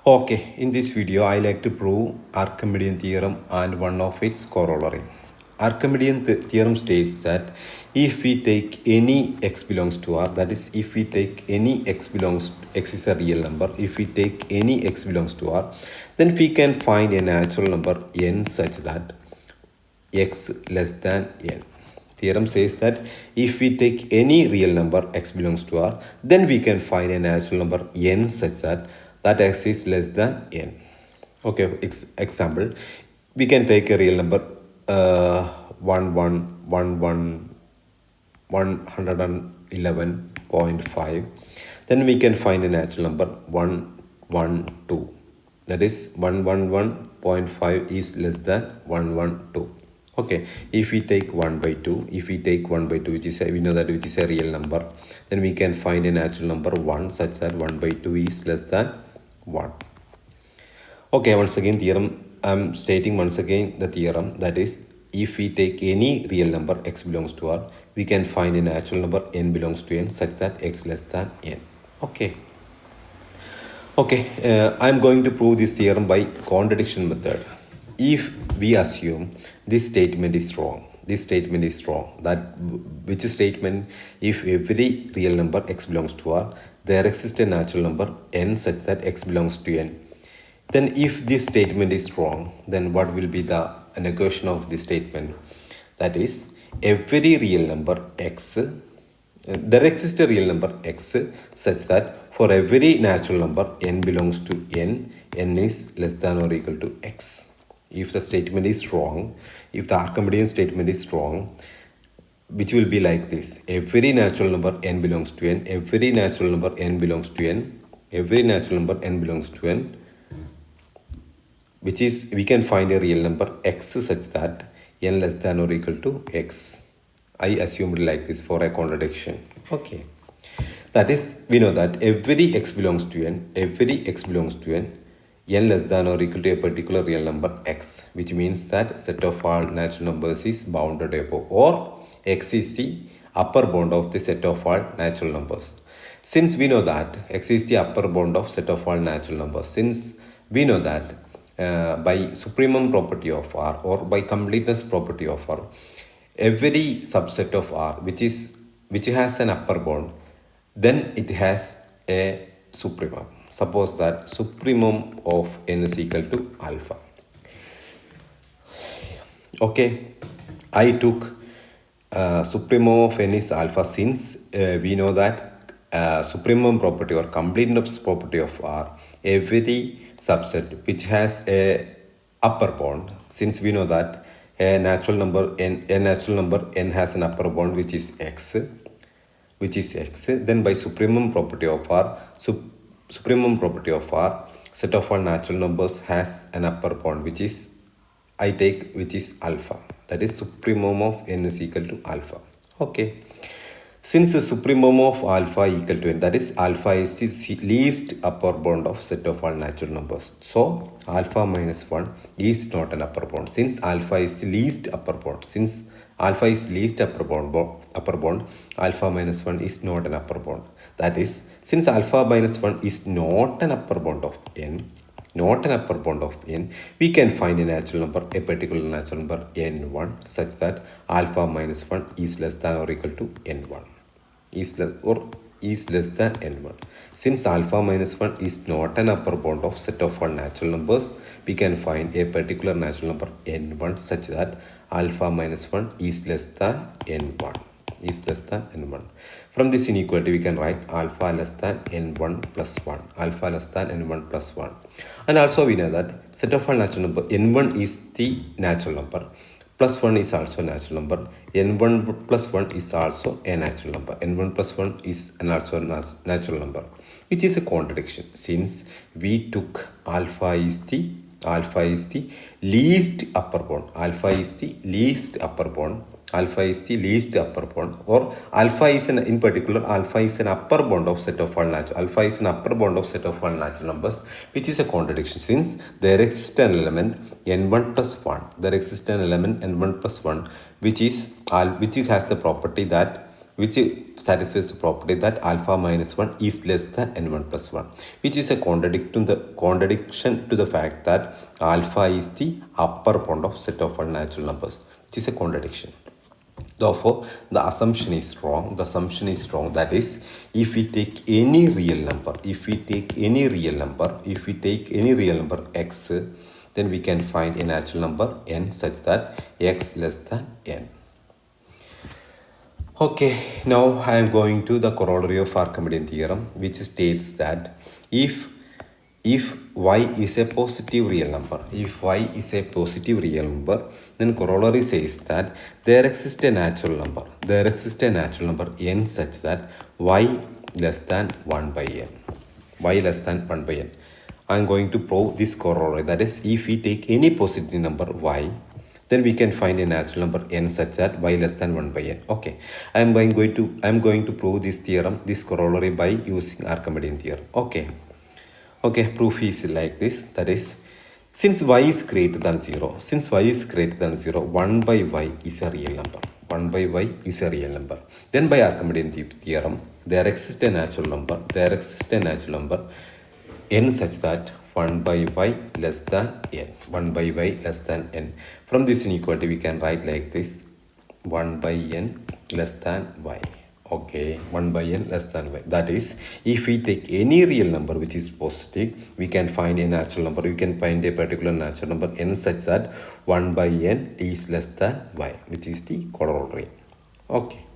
Okay, in this video I like to prove Archimedean theorem and one of its corollary. Archimedean theorem states that if we take any x belongs to R, that is if we take any x is a real number, if we take any x belongs to R, then we can find a natural number n such that x less than n. Theorem says that if we take any real number x belongs to R, then we can find a natural number n such that x is less than n. Okay, example, we can take a real number 111.5. Then we can find a natural number 112. That is 111.5 is less than 112. Okay, if we take 1 by 2, which is we know that which is a real number, then we can find a natural number 1 such that 1 by 2 is less than 1. Okay, once again theorem, I'm stating once again the theorem, that is if we take any real number x belongs to R, we can find a natural number n belongs to n such that x less than n. Okay, I'm going to prove this theorem by contradiction method. If we assume this statement is wrong, that which statement? If every real number x belongs to R, there exists a natural number n such that x belongs to n. Then if this statement is wrong, then what will be the negation of this statement? That is, every real number x, there exists a real number x such that for every natural number n belongs to n, n is less than or equal to x. If the statement is wrong, if the Archimedean statement is wrong, which will be like this: every natural number n belongs to n, every natural number n belongs to n, every natural number n belongs to n, which is we can find a real number x such that n less than or equal to x. I assumed like this for a contradiction. Okay, that is, we know that every x belongs to n, n less than or equal to a particular real number x, which means that set of all natural numbers is bounded above, or x is the upper bound of the set of all natural numbers. Since we know that x is the upper bound of set of all natural numbers, since we know that by supremum property of R or by completeness property of R, every subset of R which has an upper bound, then it has a supremum. Suppose that supremum of n is equal to alpha. Okay, I took supremum of n is alpha since we know that supremum property or completeness property of R, every subset which has a upper bound, since we know that a natural number n has an upper bound which is x, then by supremum property of R, set of all natural numbers has an upper bound which is alpha. That is supremum of n is equal to alpha. Okay, since the supremum of alpha equal to n, that is alpha is the least upper bound of set of all natural numbers, so alpha minus 1 is not an upper bound. Since alpha is the least upper bound, alpha minus 1 is not an upper bound. That is, since alpha minus 1 is not an upper bound of n, we can find a particular natural number n1 such that alpha minus 1 is less than or equal to n1. Is less than n1. Since alpha minus 1 is not an upper bound of set of all natural numbers, we can find a particular natural number n1 such that alpha minus 1 is less than n1. From this inequality we can write alpha less than n1 plus 1. And also we know that set of all natural number n1 is the natural number, plus 1 is also a natural number, n1 plus 1 is also a natural number, which is a contradiction since we took alpha is the least upper bound, or alpha is an upper bound of set of all natural numbers, which is a contradiction since there exists an element n1 plus 1, which has the property that which satisfies the property that alpha minus 1 is less than n1 plus 1, which is a contradiction to the fact that alpha is the upper bound of set of all natural numbers, which is a contradiction. Therefore, the assumption is wrong. The assumption is wrong. That is, if we take any real number, x, then we can find a natural number n such that x less than n. Okay, now I am going to the corollary of Archimedean theorem, which states that if y is a positive real number, then corollary says that there exists a natural number n such that y less than 1 by n. I am going to prove this corollary, that is, if we take any positive number y, then we can find a natural number n such that y less than 1 by n. Okay, I am going to prove this theorem, this corollary, by using Archimedean theorem. Okay, proof is like this, that is, since y is greater than 0, 1 by y is a real number. Then by Archimedean theorem, there exists a natural number n such that 1 by y less than n. From this inequality we can write like this: 1 by n less than y. Okay, 1 by n less than y. That is, if we take any real number which is positive, we can find a natural number. We can find a particular natural number n such that 1 by n is less than y, which is the corollary. Okay.